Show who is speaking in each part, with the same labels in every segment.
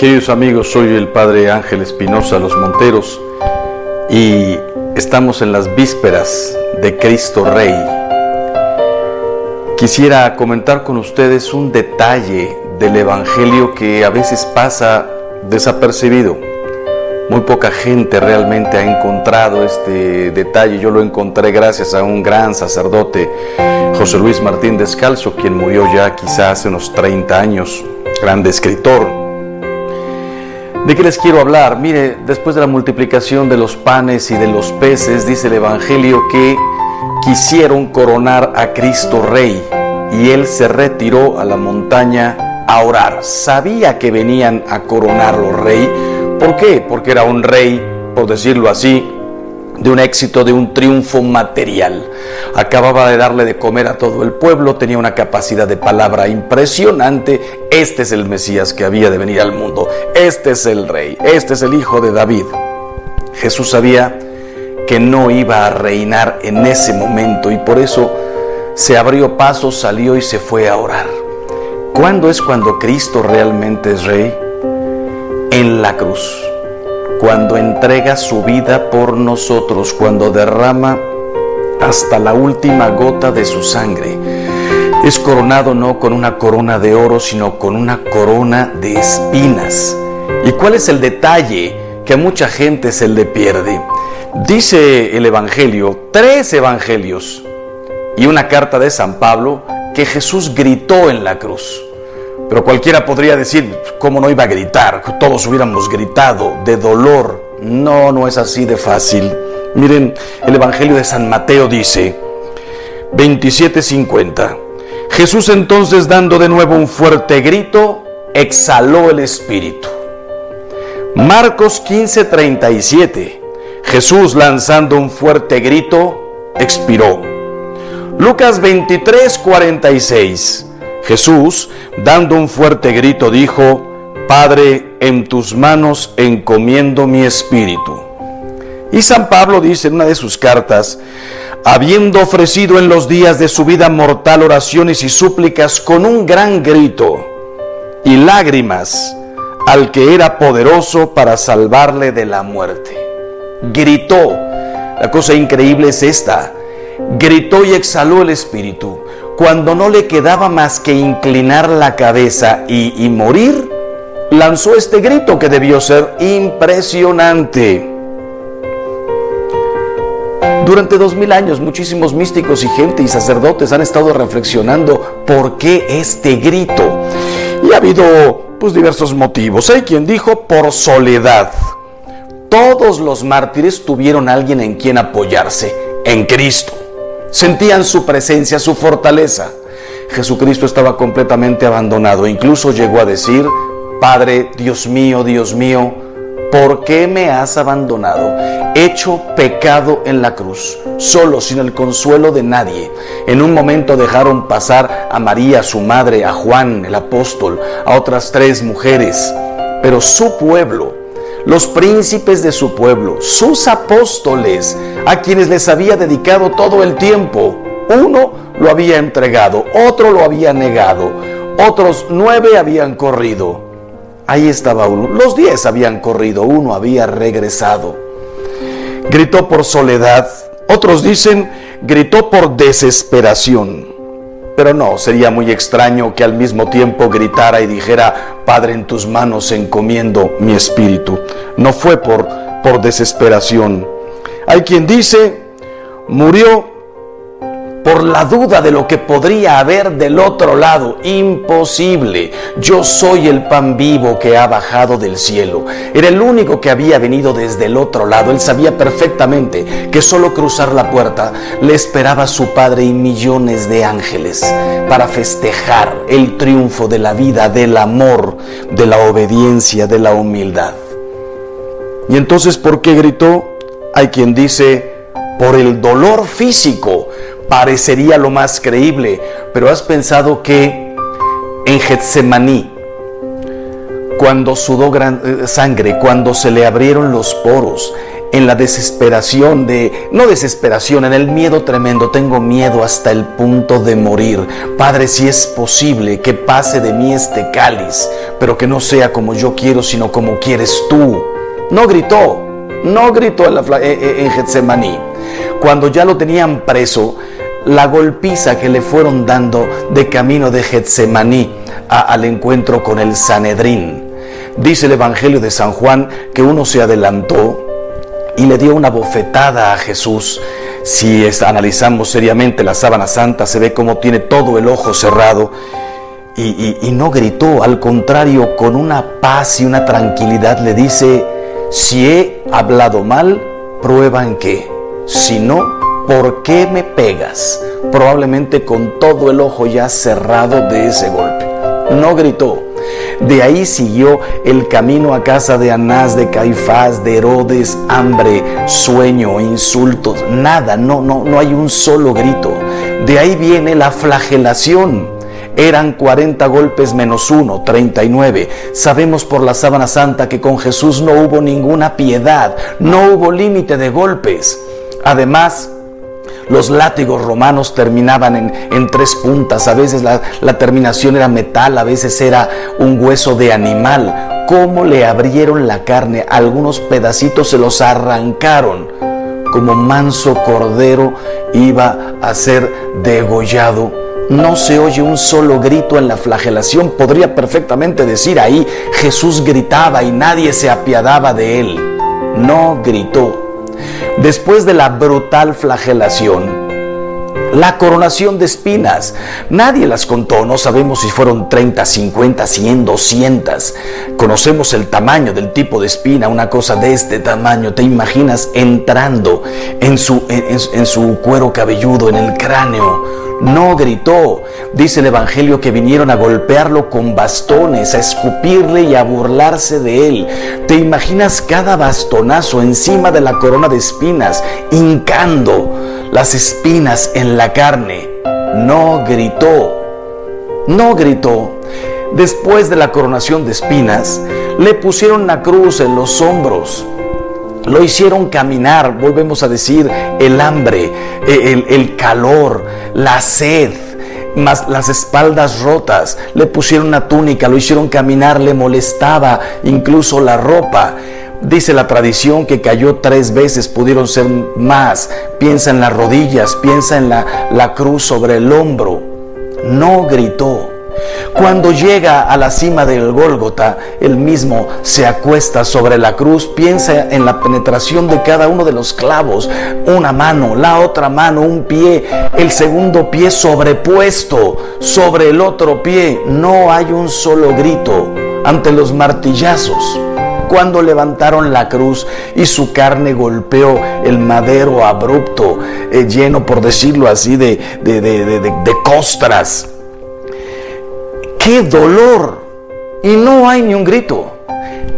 Speaker 1: Queridos amigos, soy el Padre Ángel Espinosa Los Monteros y estamos en las vísperas de Cristo Rey. Quisiera comentar con ustedes un detalle del Evangelio que a veces pasa desapercibido. Muy poca gente realmente ha encontrado este detalle. Yo lo encontré gracias a un gran sacerdote, José Luis Martín Descalzo, quien murió ya quizás hace unos 30 años, grande escritor. ¿De qué les quiero hablar? Mire, después de la multiplicación de los panes y de los peces, dice el Evangelio que quisieron coronar a Cristo Rey y Él se retiró a la montaña a orar. Sabía que venían a coronarlo Rey. ¿Por qué? Porque era un rey, por decirlo así, de un éxito, de un triunfo material. Acababa de darle de comer a todo el pueblo, tenía una capacidad de palabra impresionante. Este es el Mesías que había de venir al mundo. Este es el rey, este es el hijo de David. Jesús sabía que no iba a reinar en ese momento y por eso se abrió paso, salió y se fue a orar. ¿Cuándo es cuando Cristo realmente es rey? En la cruz, cuando entrega su vida por nosotros, cuando derrama hasta la última gota de su sangre. Es coronado no con una corona de oro, sino con una corona de espinas. ¿Y cuál es el detalle que a mucha gente se le pierde? Dice el Evangelio, 3 evangelios y una carta de San Pablo, que Jesús gritó en la cruz. Pero cualquiera podría decir, ¿cómo no iba a gritar? Todos hubiéramos gritado de dolor. No, no es así de fácil. Miren, el Evangelio de San Mateo dice, 27:50. Jesús entonces, dando de nuevo un fuerte grito, exhaló el espíritu. Marcos 15:37. Jesús, lanzando un fuerte grito, expiró. Lucas 23:46. Jesús, dando un fuerte grito, dijo, Padre, en tus manos encomiendo mi espíritu. Y San Pablo dice en una de sus cartas, habiendo ofrecido en los días de su vida mortal oraciones y súplicas con un gran grito y lágrimas al que era poderoso para salvarle de la muerte. Gritó. La cosa increíble es esta. Gritó y exhaló el espíritu. Cuando no le quedaba más que inclinar la cabeza y morir, lanzó este grito que debió ser impresionante. Durante 2000 años, muchísimos místicos y gente y sacerdotes han estado reflexionando por qué este grito. Y ha habido diversos motivos. Hay quien dijo por soledad. Todos los mártires tuvieron a alguien en quien apoyarse, en Cristo. Sentían su presencia, su fortaleza. Jesucristo estaba completamente abandonado. Incluso llegó a decir, Padre, Dios mío, ¿por qué me has abandonado? Hecho pecado en la cruz, solo, sin el consuelo de nadie. En un momento dejaron pasar a María, su madre, a Juan, el apóstol, a otras 3 mujeres. Pero su pueblo, los príncipes de su pueblo, sus apóstoles, a quienes les había dedicado todo el tiempo. Uno lo había entregado, otro lo había negado, otros 9 habían corrido. Ahí estaba uno. Los 10 habían corrido, uno había regresado. Gritó por soledad. Otros dicen, gritó por desesperación. Pero no, sería muy extraño que al mismo tiempo gritara y dijera, Padre, en tus manos encomiendo mi espíritu. No fue por desesperación. Hay quien dice, murió por la duda de lo que podría haber del otro lado. Imposible. Yo soy el pan vivo que ha bajado del cielo. Era el único que había venido desde el otro lado. Él sabía perfectamente que solo cruzar la puerta le esperaba a su Padre y millones de ángeles para festejar el triunfo de la vida, del amor, de la obediencia, de la humildad. Y entonces, ¿por qué gritó? Hay quien dice, por el dolor físico. Parecería lo más creíble, pero ¿has pensado que en Getsemaní, cuando sudó sangre, cuando se le abrieron los poros, en la desesperación no desesperación, en el miedo tremendo, tengo miedo hasta el punto de morir. Padre, si es posible que pase de mí este cáliz, pero que no sea como yo quiero, sino como quieres tú. No gritó en Getsemaní. Cuando ya lo tenían preso, la golpiza que le fueron dando de camino de Getsemaní al encuentro con el Sanedrín. Dice el Evangelio de San Juan que uno se adelantó y le dio una bofetada a Jesús. Si analizamos seriamente la sábana santa, se ve como tiene todo el ojo cerrado y no gritó. Al contrario, con una paz y una tranquilidad le dice: si he hablado mal, prueba en qué. Si no, ¿por qué me pegas? Probablemente con todo el ojo ya cerrado de ese golpe. No gritó. De ahí siguió el camino a casa de Anás, de Caifás, de Herodes, hambre, sueño, insultos, nada, no hay un solo grito. De ahí viene la flagelación. Eran 40 golpes menos 1, 39. Sabemos por la sábana santa que con Jesús no hubo ninguna piedad, no hubo límite de golpes. Además, los látigos romanos terminaban en 3 puntas. A veces la terminación era metal, a veces era un hueso de animal. ¿Cómo le abrieron la carne? Algunos pedacitos se los arrancaron. Como manso cordero iba a ser degollado. No se oye un solo grito en la flagelación. Podría perfectamente decir ahí: Jesús gritaba y nadie se apiadaba de él. No gritó. Después de la brutal flagelación, la coronación de espinas, nadie las contó, no sabemos si fueron 30, 50, 100, 200. Conocemos el tamaño del tipo de espina, una cosa de este tamaño. ¿Te imaginas entrando en su cuero cabelludo, en el cráneo? No gritó. Dice el Evangelio que vinieron a golpearlo con bastones, a escupirle y a burlarse de él. ¿Te imaginas cada bastonazo encima de la corona de espinas, hincando las espinas en la carne? No gritó. No gritó. Después de la coronación de espinas, le pusieron una cruz en los hombros. Lo hicieron caminar, volvemos a decir, el hambre, el calor, la sed, más las espaldas rotas. Le pusieron una túnica, lo hicieron caminar, le molestaba incluso la ropa. Dice la tradición que cayó 3 veces, pudieron ser más. Piensa en las rodillas, piensa en la cruz sobre el hombro. No gritó. Cuando llega a la cima del Gólgota, él mismo se acuesta sobre la cruz, piensa en la penetración de cada uno de los clavos, una mano, la otra mano, un pie, el segundo pie sobrepuesto sobre el otro pie. No hay un solo grito ante los martillazos. Cuando levantaron la cruz y su carne golpeó el madero abrupto, lleno, por decirlo así, de costras. ¡Qué dolor! Y no hay ni un grito.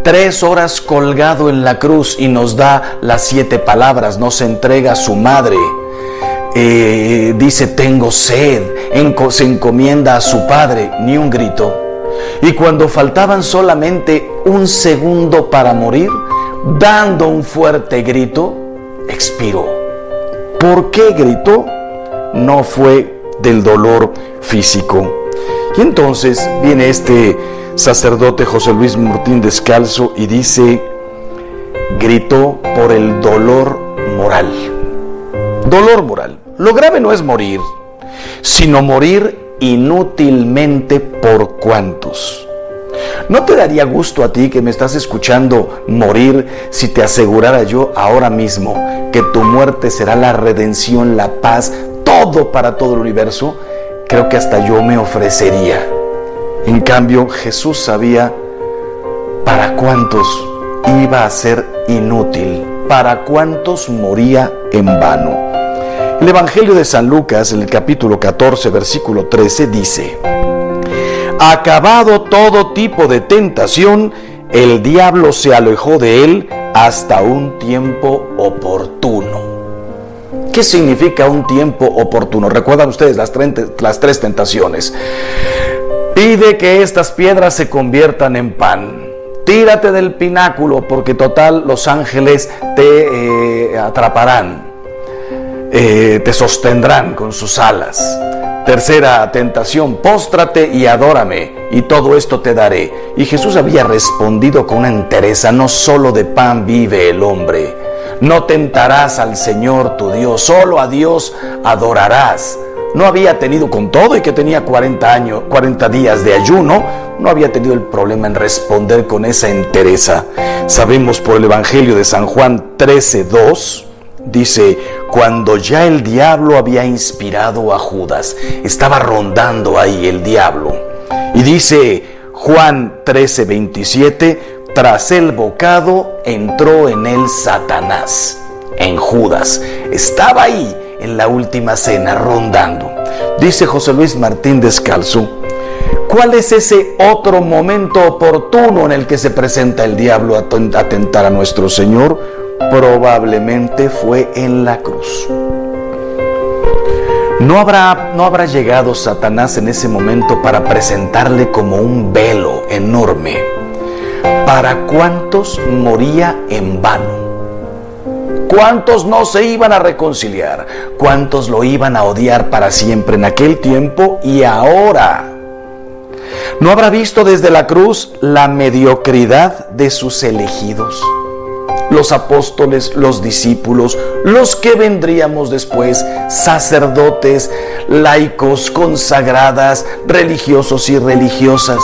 Speaker 1: 3 horas colgado en la cruz y nos da las 7 palabras, nos entrega a su madre. Dice: tengo sed, se encomienda a su padre, ni un grito. Y cuando faltaban solamente 1 segundo para morir, dando un fuerte grito, expiró. ¿Por qué gritó? No fue del dolor físico. Y entonces viene este sacerdote José Luis Murtín Descalzo y dice: gritó por el dolor moral. Dolor moral. Lo grave no es morir, sino morir inútilmente. ¿Por cuántos? ¿No te daría gusto a ti que me estás escuchando morir si te asegurara yo ahora mismo que tu muerte será la redención, la paz, todo para todo el universo? Creo que hasta yo me ofrecería. En cambio, Jesús sabía para cuántos iba a ser inútil, para cuántos moría en vano. El Evangelio de San Lucas, en el capítulo 14, versículo 13, dice: acabado todo tipo de tentación, el diablo se alejó de él hasta un tiempo oportuno. ¿Qué significa un tiempo oportuno? Recuerdan ustedes las 3 tentaciones. Pide que estas piedras se conviertan en pan. tírate del pináculo, porque total los ángeles te atraparán, te sostendrán con sus alas. Tercera tentación, póstrate y adórame, y todo esto te daré. Y Jesús había respondido con una entereza: no solo de pan vive el hombre. No tentarás al Señor tu Dios, solo a Dios adorarás. No había tenido, con todo y que tenía 40 días de ayuno, no había tenido el problema en responder con esa entereza. Sabemos por el Evangelio de San Juan 13:2, dice: cuando ya el diablo había inspirado a Judas, estaba rondando ahí el diablo. Y dice Juan 13:27, tras el bocado entró en él Satanás, en Judas. Estaba ahí en la última cena rondando. Dice José Luis Martín Descalzo: ¿cuál es ese otro momento oportuno en el que se presenta el diablo a tentar a nuestro Señor? Probablemente fue en la cruz. No habrá llegado Satanás en ese momento para presentarle como un velo enorme. ¿Para cuántos moría en vano? ¿Cuántos no se iban a reconciliar? ¿Cuántos lo iban a odiar para siempre en aquel tiempo y ahora? ¿No habrá visto desde la cruz la mediocridad de sus elegidos? Los apóstoles, los discípulos, los que vendríamos después, sacerdotes, laicos, consagradas, religiosos y religiosas.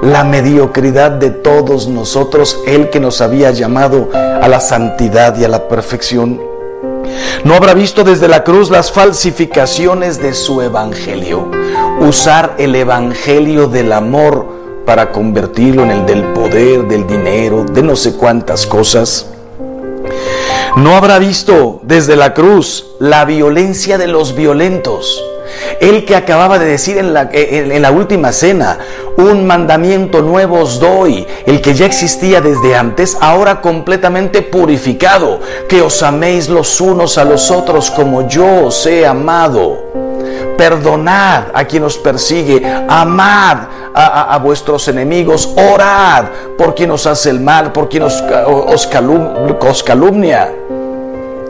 Speaker 1: La mediocridad de todos nosotros, el que nos había llamado a la santidad y a la perfección. ¿No habrá visto desde la cruz las falsificaciones de su evangelio? Usar el evangelio del amor para convertirlo en el del poder, del dinero, de no sé cuántas cosas. ¿No habrá visto desde la cruz la violencia de los violentos? El que acababa de decir en la última cena: un mandamiento nuevo os doy, el que ya existía desde antes, ahora completamente purificado, que os améis los unos a los otros como yo os he amado. Perdonad a quien os persigue, amad a vuestros enemigos, orad por quien os hace el mal, por quien os calumnia.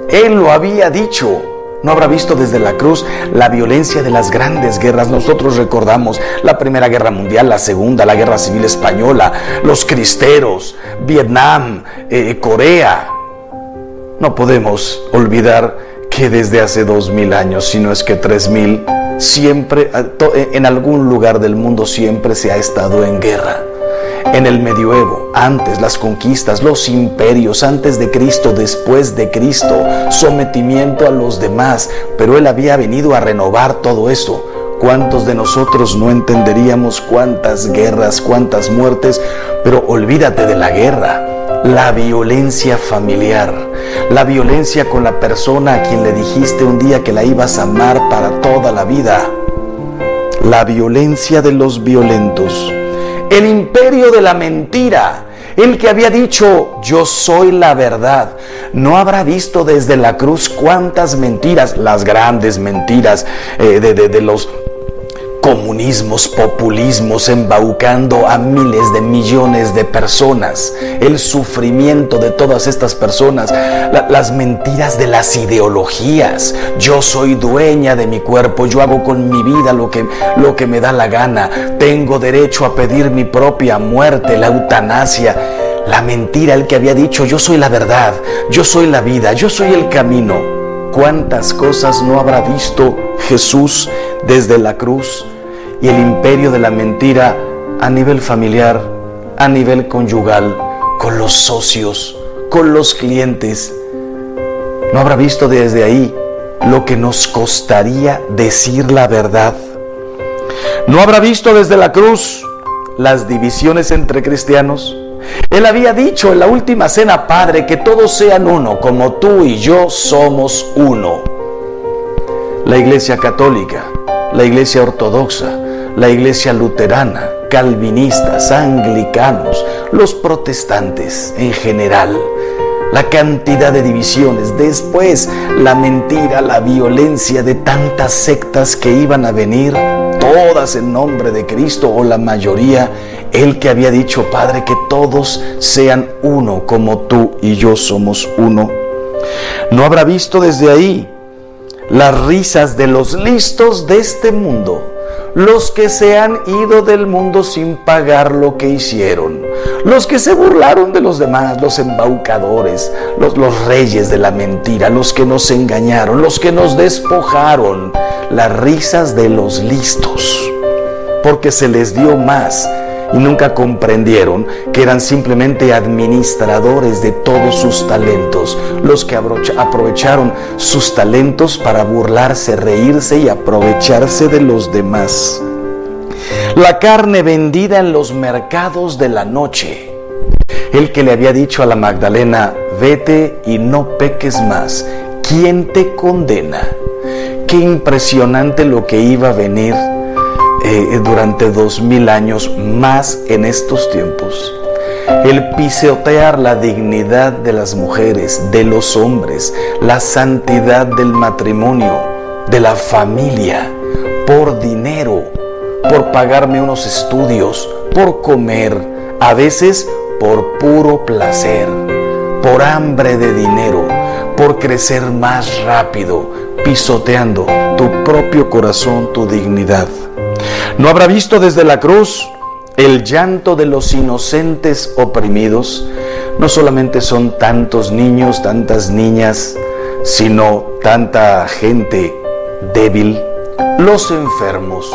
Speaker 1: Él lo había dicho. ¿No habrá visto desde la cruz la violencia de las grandes guerras? Nosotros recordamos la Primera Guerra Mundial, la Segunda, la Guerra Civil Española, los cristeros, Vietnam, Corea. No podemos olvidar que desde hace 2000 años, si no es que 3000, siempre, en algún lugar del mundo siempre se ha estado en guerra. En el medioevo, antes las conquistas, los imperios, antes de Cristo, después de Cristo, sometimiento a los demás, pero Él había venido a renovar todo eso. ¿Cuántos de nosotros no entenderíamos cuántas guerras, cuántas muertes? Pero olvídate de la guerra, la violencia familiar, la violencia con la persona a quien le dijiste un día que la ibas a amar para toda la vida, la violencia de los violentos. El imperio de la mentira, el que había dicho yo soy la verdad. ¿No habrá visto desde la cruz cuántas mentiras, las grandes mentiras de los comunismos, populismos, embaucando a miles de millones de personas? El sufrimiento de todas estas personas, las mentiras de las ideologías. Yo soy dueña de mi cuerpo, yo hago con mi vida lo que me da la gana, tengo derecho a pedir mi propia muerte, la eutanasia. La mentira, el que había dicho yo soy la verdad, yo soy la vida, yo soy el camino. ¿Cuántas cosas no habrá visto Jesús desde la cruz? Y el imperio de la mentira a nivel familiar, a nivel conyugal, con los socios, con los clientes. ¿No habrá visto desde ahí lo que nos costaría decir la verdad? ¿No habrá visto desde la cruz las divisiones entre cristianos? Él había dicho en la última cena: Padre, que todos sean uno, como tú y yo somos uno. La Iglesia Católica, la Iglesia Ortodoxa, la Iglesia Luterana, calvinistas, anglicanos, los protestantes en general, la cantidad de divisiones, después la mentira, la violencia de tantas sectas que iban a venir, todas en nombre de Cristo o la mayoría Él que había dicho, Padre, que todos sean uno como tú y yo somos uno. No habrá visto desde ahí las risas de los listos de este mundo, los que se han ido del mundo sin pagar lo que hicieron, los que se burlaron de los demás, los embaucadores, los reyes de la mentira, los que nos engañaron, los que nos despojaron, las risas de los listos, porque se les dio más y nunca comprendieron que eran simplemente administradores de todos sus talentos, los que aprovecharon sus talentos para burlarse, reírse y aprovecharse de los demás. La carne vendida en los mercados de la noche. El que le había dicho a la Magdalena, vete y no peques más. ¿Quién te condena? Qué impresionante lo que iba a venir durante 2000 años más en estos tiempos. El pisotear la dignidad de las mujeres, de los hombres, la santidad del matrimonio, de la familia, por dinero, por pagarme unos estudios, por comer, a veces por puro placer, por hambre de dinero, por crecer más rápido, pisoteando tu propio corazón, tu dignidad. ¿No habrá visto desde la cruz el llanto de los inocentes oprimidos? No solamente son tantos niños, tantas niñas, sino tanta gente débil, los enfermos,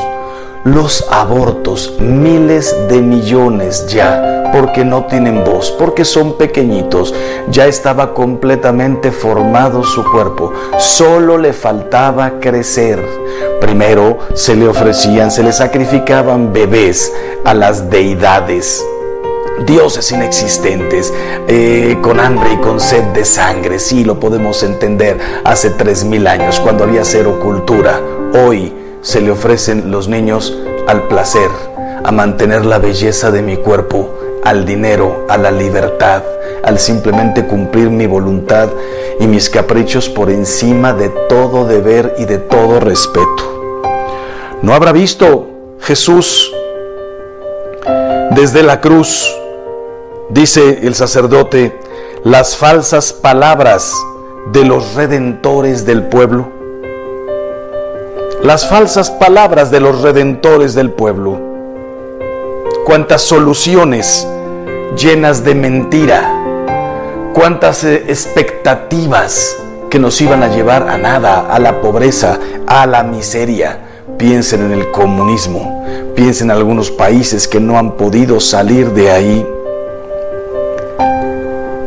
Speaker 1: los abortos, miles de millones ya, porque no tienen voz, porque son pequeñitos, ya estaba completamente formado su cuerpo, solo le faltaba crecer. Primero se le ofrecían, se le sacrificaban bebés a las deidades, dioses inexistentes, con hambre y con sed de sangre. Sí, lo podemos entender hace 3000 años, cuando había cero cultura. Hoy se le ofrecen los niños al placer, a mantener la belleza de mi cuerpo, al dinero, a la libertad, al simplemente cumplir mi voluntad y mis caprichos por encima de todo deber y de todo respeto. ¿No habrá visto Jesús desde la cruz, dice el sacerdote, las falsas palabras de los redentores del pueblo? Las falsas palabras de los redentores del pueblo. Cuántas soluciones llenas de mentira, cuántas expectativas que nos iban a llevar a nada, a la pobreza, a la miseria. Piensen en el comunismo, piensen en algunos países que no han podido salir de ahí.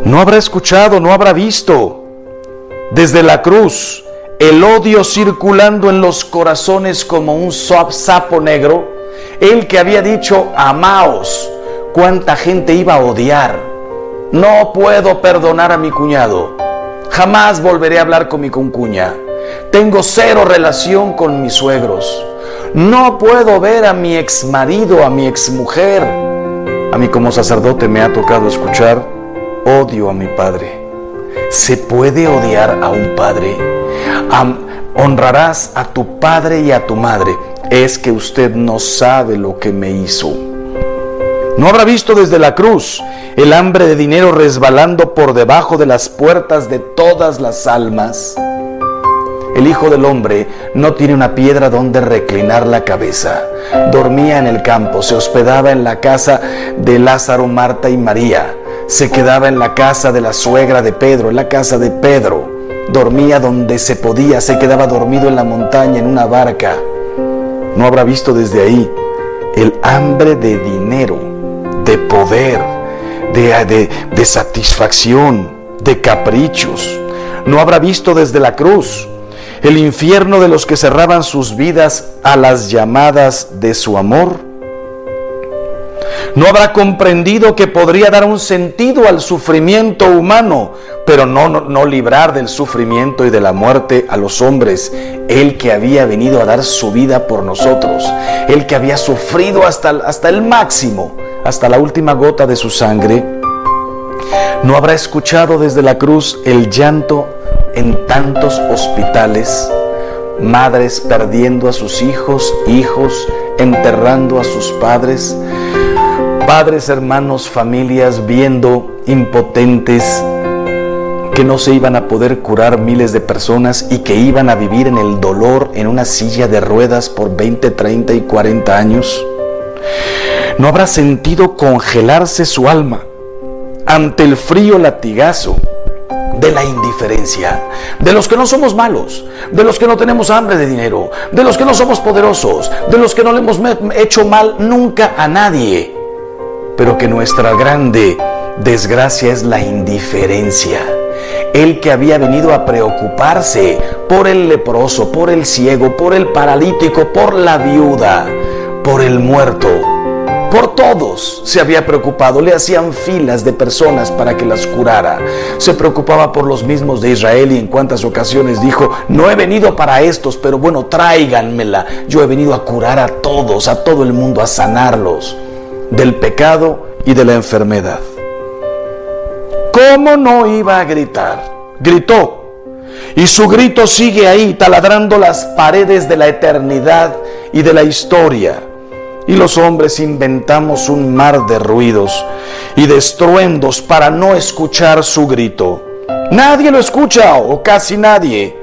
Speaker 1: No habrá escuchado, no habrá visto desde la cruz el odio circulando en los corazones como un sapo negro. El que había dicho, amaos, cuánta gente iba a odiar. No puedo perdonar a mi cuñado, jamás volveré a hablar con mi concuña, tengo cero relación con mis suegros, no puedo ver a mi exmarido, a mi exmujer. A mí como sacerdote me ha tocado escuchar, odio a mi padre. ¿Se puede odiar a un padre? Honrarás a tu padre y a tu madre. Es que usted no sabe lo que me hizo. ¿No habrá visto desde la cruz el hambre de dinero resbalando por debajo de las puertas de todas las almas? El Hijo del Hombre no tiene una piedra donde reclinar la cabeza. Dormía en el campo, se hospedaba en la casa de Lázaro, Marta y María. Se quedaba en la casa de la suegra de Pedro, en la casa de Pedro. Dormía donde se podía, se quedaba dormido en la montaña, en una barca. ¿No habrá visto desde ahí el hambre de dinero, de poder, de satisfacción, de caprichos? ¿No habrá visto desde la cruz el infierno de los que cerraban sus vidas a las llamadas de su amor? ¿No habrá comprendido que podría dar un sentido al sufrimiento humano, pero no librar del sufrimiento y de la muerte a los hombres? Él que había venido a dar su vida por nosotros, Él que había sufrido hasta el máximo, hasta la última gota de su sangre. ¿No habrá escuchado desde la cruz el llanto en tantos hospitales? Madres perdiendo a sus hijos, hijos enterrando a sus padres. Padres, hermanos, familias viendo impotentes que no se iban a poder curar miles de personas y que iban a vivir en el dolor en una silla de ruedas por 20, 30 y 40 años. ¿No habrá sentido congelarse su alma ante el frío latigazo de la indiferencia, de los que no somos malos, de los que no tenemos hambre de dinero, de los que no somos poderosos, de los que no le hemos hecho mal nunca a nadie, pero que nuestra grande desgracia es la indiferencia? El que había venido a preocuparse por el leproso, por el ciego, por el paralítico, por la viuda, por el muerto, por todos se había preocupado. Le hacían filas de personas para que las curara. Se preocupaba por los mismos de Israel y en cuántas ocasiones dijo: no he venido para estos, pero bueno, tráiganmela. Yo he venido a curar a todos, a todo el mundo, a sanarlos del pecado y de la enfermedad. ¿Cómo no iba a gritar? Gritó. Y su grito sigue ahí, taladrando las paredes de la eternidad y de la historia. Y los hombres inventamos un mar de ruidos y de estruendos para no escuchar su grito. Nadie lo escucha, o casi nadie.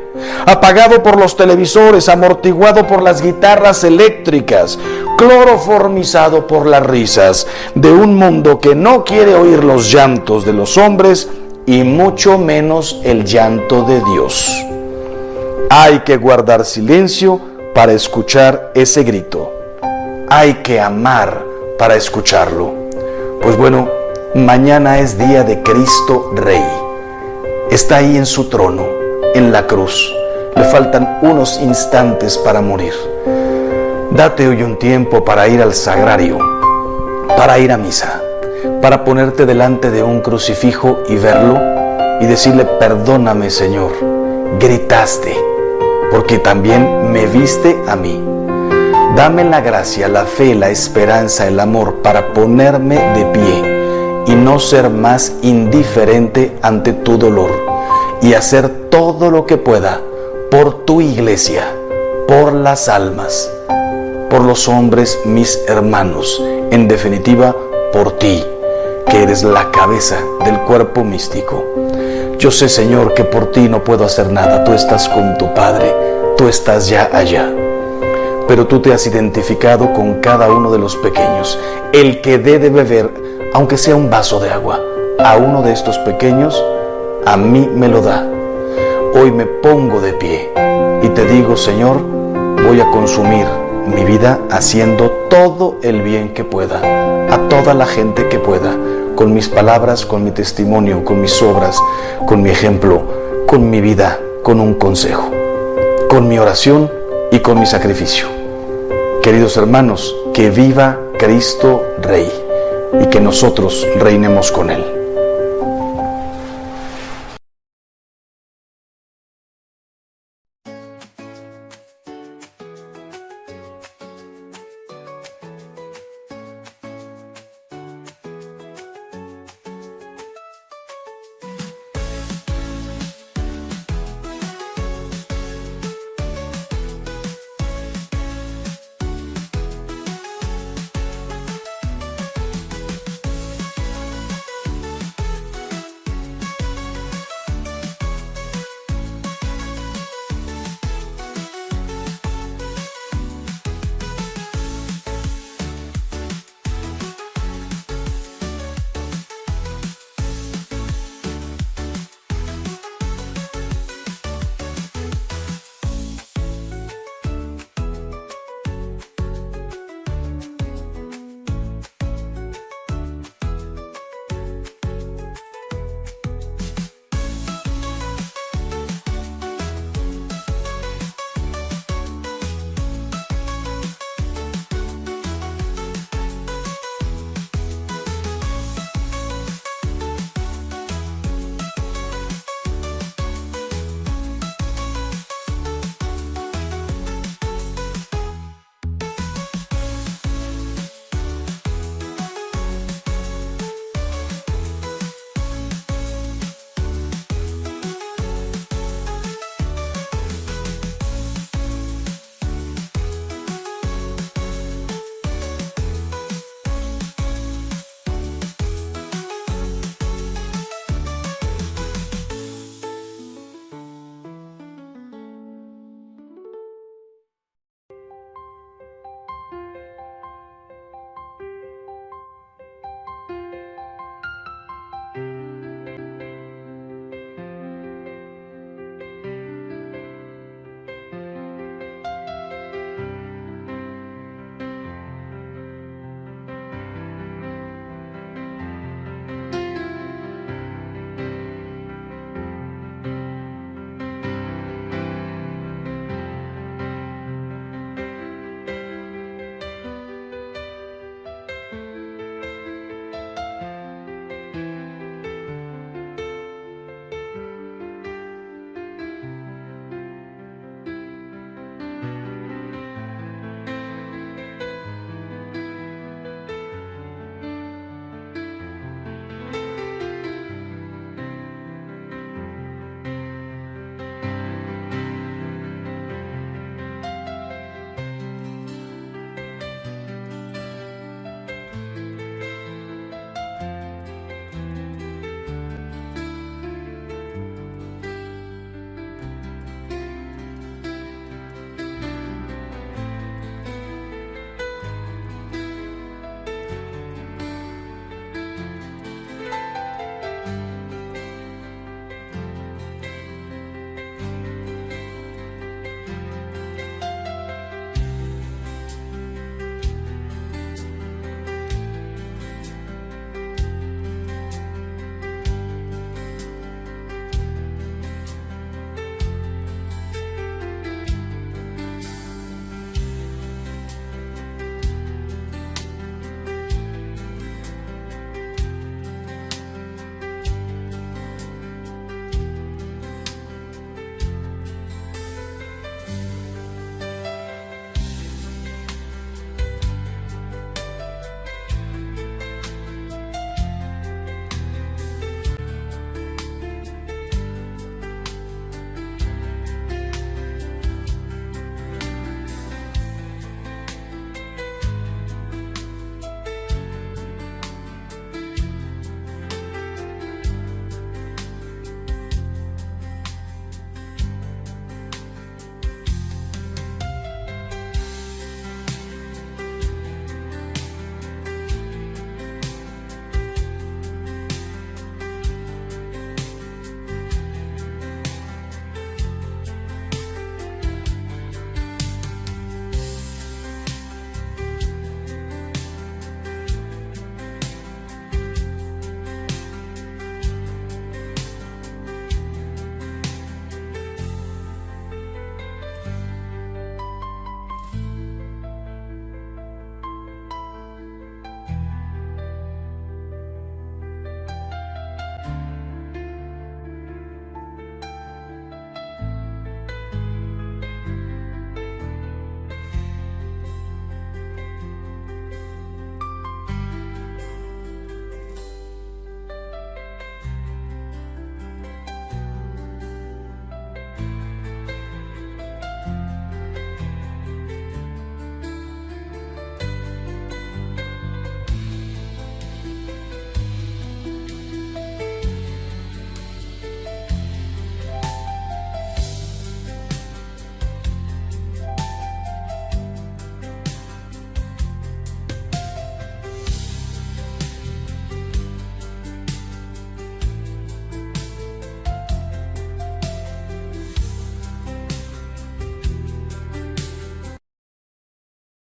Speaker 1: Apagado por los televisores, amortiguado por las guitarras eléctricas, cloroformizado por las risas de un mundo que no quiere oír los llantos de los hombres y mucho menos el llanto de Dios. Hay que guardar silencio para escuchar ese grito. Hay que amar para escucharlo. Pues bueno, mañana es día de Cristo Rey. Está ahí en su trono, en la cruz. Le faltan unos instantes para morir. Date hoy un tiempo para ir al sagrario, para ir a misa, para ponerte delante de un crucifijo y verlo y decirle: perdóname, Señor, gritaste, porque también me viste a mí. Dame la gracia, la fe, la esperanza, el amor para ponerme de pie y no ser más indiferente ante tu dolor y hacer todo lo que pueda por tu iglesia, por las almas, por los hombres, mis hermanos, en definitiva, por ti, que eres la cabeza del cuerpo místico. Yo sé, Señor, que por ti no puedo hacer nada. Tú estás con tu Padre, tú estás ya allá. Pero tú te has identificado con cada uno de los pequeños. El que dé de beber, aunque sea un vaso de agua, a uno de estos pequeños, a mí me lo da. Hoy me pongo de pie y te digo: Señor, voy a consumir mi vida haciendo todo el bien que pueda, a toda la gente que pueda, con mis palabras, con mi testimonio, con mis obras, con mi ejemplo, con mi vida, con un consejo, con mi oración y con mi sacrificio. Queridos hermanos, que viva Cristo Rey y que nosotros reinemos con Él.